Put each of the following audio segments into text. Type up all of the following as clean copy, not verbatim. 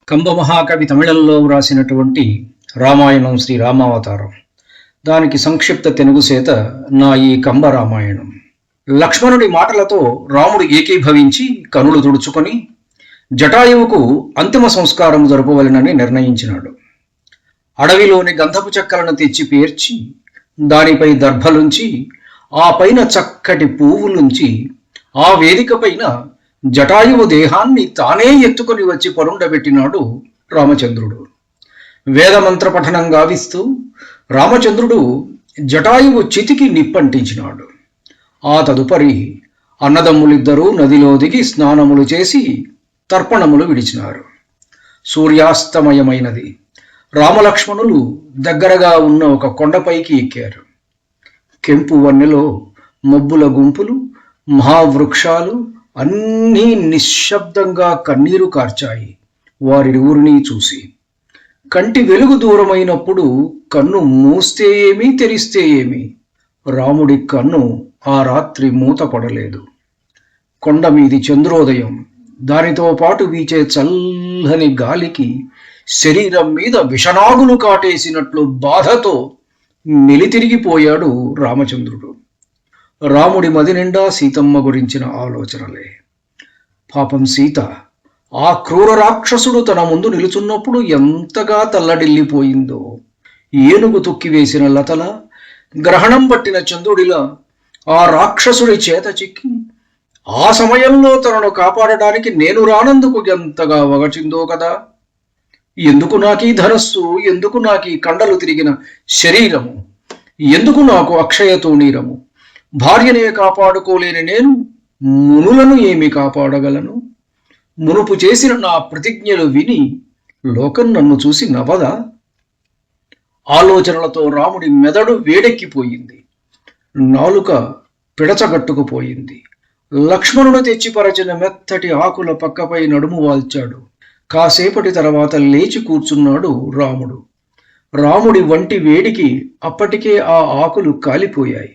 కంబమహాకవి తమిళంలో వ్రాసినటువంటి రామాయణం శ్రీ రామావతారం. దానికి సంక్షిప్త తెలుగుసేత నా ఈ కంబ రామాయణం. లక్ష్మణుడి మాటలతో రాముడు ఏకీభవించి కనులు తుడుచుకొని జటాయువుకు అంతిమ సంస్కారం జరపవలెనని నిర్ణయించినాడు. అడవిలోని గంధపు చెక్కలను తెచ్చి పేర్చి దానిపై దర్భలుంచి ఆ పైన చక్కటి పువ్వులుంచి ఆ వేదిక పైన జటాయువు దేహాన్ని తానే ఎత్తుకొని వచ్చి పరుండబెట్టినాడు రామచంద్రుడు. వేదమంత్ర పఠనం గావిస్తూ రామచంద్రుడు జటాయువు చితికి నిప్పంటించినాడు. ఆ తదుపరి అన్నదమ్ములిద్దరూ నదిలో దిగి స్నానములు చేసి తర్పణములు విడిచినారు. సూర్యాస్తమయమైనది. రామలక్ష్మణులు దగ్గరగా ఉన్న ఒక కొండపైకి ఎక్కారు. కెంపు వన్నెలో మబ్బుల గుంపులు, మహావృక్షాలు అన్నీ నిశ్శబ్దంగా కన్నీరు కార్చాయి వారిరువురిని చూసి. కంటి వెలుగు దూరమైనప్పుడు కన్ను మూస్తే ఏమీ తెరిస్తే ఏమి, రాముడి కన్ను ఆ రాత్రి మూతపడలేదు. కొండ మీది చంద్రోదయం, దానితో పాటు వీచే చల్లని గాలికి శరీరం మీద విషనాగులు కాటేసినట్లు బాధతో మెలితిరిగిపోయాడు రామచంద్రుడు. రాముడి మది నిండా సీతమ్మ గురించిన ఆలోచనలే. పాపం సీత ఆ క్రూర రాక్షసుడు తన ముందు నిలుచున్నప్పుడు ఎంతగా తల్లడిల్లిపోయిందో. ఏనుగు తొక్కివేసిన లతల, గ్రహణం పట్టిన చంద్రుడిలా ఆ రాక్షసుడి చేత చిక్కి ఆ సమయంలో తనను కాపాడటానికి నేను రానందుకు ఎంతగా వగచిందో కదా. ఎందుకు నాకీ ధనస్సు, ఎందుకు నాకీ కండలు తిరిగిన శరీరము, ఎందుకు నాకు అక్షయ తూణీరము? భార్యనే కాపాడుకోలేని నేను మునులను ఏమి కాపాడగలను? మునుపు చేసిన నా ప్రతిజ్ఞలు విని లోకం నన్ను చూసి నవ్వదా? ఆలోచనలతో రాముడి మెదడు వేడెక్కిపోయింది. నాలుక పిడచగట్టుకుపోయింది. లక్ష్మణుడు తెచ్చిపరచిన మెత్తటి ఆకుల పక్కపై నడుము వాల్చాడు. కాసేపటి తర్వాత లేచి కూర్చున్నాడు రాముడు. రాముడి వంటి వేడికి అప్పటికే ఆ ఆకులు కాలిపోయాయి.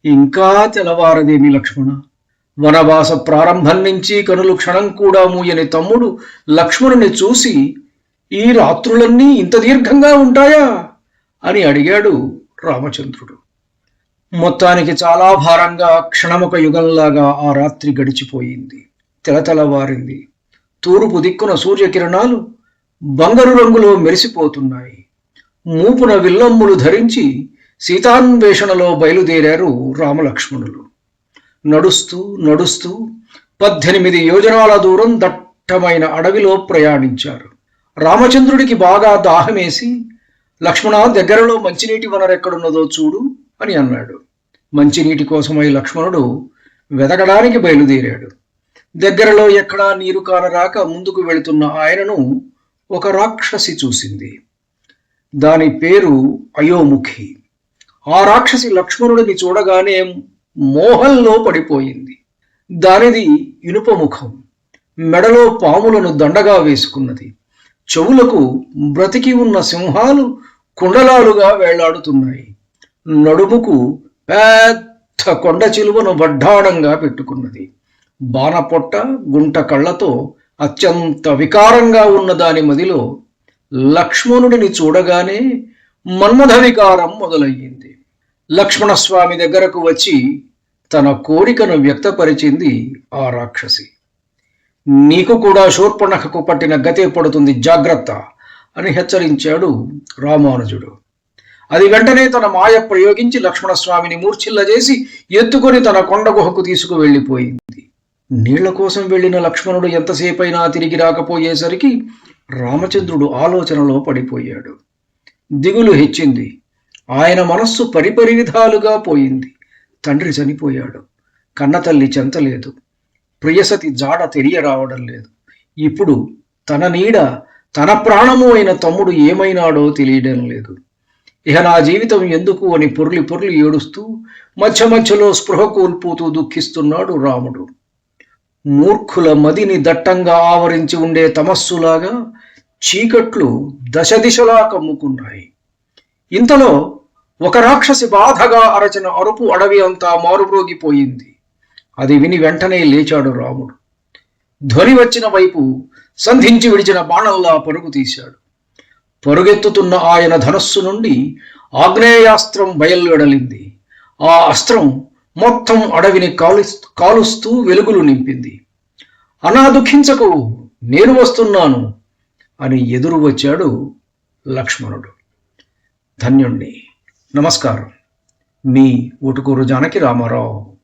ఇంకా తెల్లవారదేమి లక్ష్మణ? వనవాస ప్రారంభం నుంచి కనులు క్షణం కూడా మూయని తమ్ముడు లక్ష్మణుని చూసి, ఈ రాత్రులన్నీ ఇంత దీర్ఘంగా ఉంటాయా అని అడిగాడు రామచంద్రుడు. మొత్తానికి చాలా భారంగా క్షణముక యుగంలాగా ఆ రాత్రి గడిచిపోయింది. తెలతెలవారింది. తూర్పు దిక్కున సూర్యకిరణాలు బంగారు రంగులో మెరిసిపోతున్నాయి. మూపున విల్లమ్ములు ధరించి సీతాన్వేషణలో బయలుదేరారు రామలక్ష్మణులు. నడుస్తూ నడుస్తూ 18 యోజనాల దూరం దట్టమైన అడవిలో ప్రయాణించారు. రామచంద్రుడికి బాగా దాహమేసి, లక్ష్మణ, దగ్గరలో మంచినీటి వనరెక్కడున్నదో చూడు అని అన్నాడు. మంచినీటి కోసమై లక్ష్మణుడు వెతకడానికి బయలుదేరాడు. దగ్గరలో ఎక్కడా నీరు కానరాక ముందుకు వెళుతున్న ఆయనను ఒక రాక్షసి చూసింది. దాని పేరు అయోముఖి. ఆ రాక్షసి లక్ష్మణుడిని చూడగానే మోహంలో పడిపోయింది. దానిది ఇనుప ముఖం, మెడలో పాములను దండగా వేసుకున్నది. చెవులకు బ్రతికి ఉన్న సింహాలు కుండలాలుగా వేళ్లాడుతున్నాయి. నడుముకు పెద్ద కొండ చిలువను వడ్డాణంగా పెట్టుకున్నది. బాణపొట్ట, గుంట కళ్ళతో అత్యంత వికారంగా ఉన్న దాని మదిలో లక్ష్మణుడిని చూడగానే మన్మథ వికారం మొదలయ్యింది. లక్ష్మణస్వామి దగ్గరకు వచ్చి తన కోరికను వ్యక్తపరిచింది ఆ రాక్షసి. నీకు కూడా శూర్పణఖకు పట్టిన గతే పడుతుంది, జాగ్రత్త అని హెచ్చరించాడు రామానుజుడు. అది వెంటనే తన మాయ ప్రయోగించి లక్ష్మణస్వామిని మూర్ఛిల్లజేసి ఎత్తుకొని తన కొండ గుహకు తీసుకువెళ్ళిపోయింది. నీళ్ల కోసం వెళ్లిన లక్ష్మణుడు ఎంతసేపైనా తిరిగి రాకపోయేసరికి రామచంద్రుడు ఆలోచనలో పడిపోయాడు. దిగులు హెచ్చింది. ఆయన మనస్సు పరిపరి విధాలుగా పోయింది. తండ్రి చనిపోయాడు. కన్నతల్లి చెంతలేదు. ప్రియసతి జాడ తెలియరావడం లేదు. ఇప్పుడు తన నీడ, తన ప్రాణము అయిన తమ్ముడు ఏమైనాడో తెలియడం లేదు. ఇక నా జీవితం ఎందుకు అని పొర్లి పొర్లి ఏడుస్తూ మధ్య మధ్యలో స్పృహ కోల్పోతూ దుఃఖిస్తున్నాడు రాముడు. మూర్ఖుల మదిని దట్టంగా ఆవరించి ఉండే తమస్సులాగా చీకట్లు దశ దిశలా కమ్ముకున్నాయి. ఇంతలో ఒక రాక్షసి బాధగా అరచిన అరుపు అడవి అంతా మారుమ్రోగిపోయింది. అది విని వెంటనే లేచాడు రాముడు. ధ్వని వచ్చిన వైపు సంధించి విడిచిన బాణంలా పరుగు తీశాడు. పరుగెత్తుతున్న ఆయన ధనస్సు నుండి ఆగ్నేయాస్త్రం బయలువెడలింది. ఆ అస్త్రం మొత్తం అడవిని కాలుస్తూ వెలుగులు నింపింది. అనా దుఃఖించకు, నేను వస్తున్నాను అని ఎదురు వచ్చాడు లక్ష్మణుడు. ధన్యుణ్ణి. నమస్కారం. మీ ఊటుకూరు జానకి రామారావు.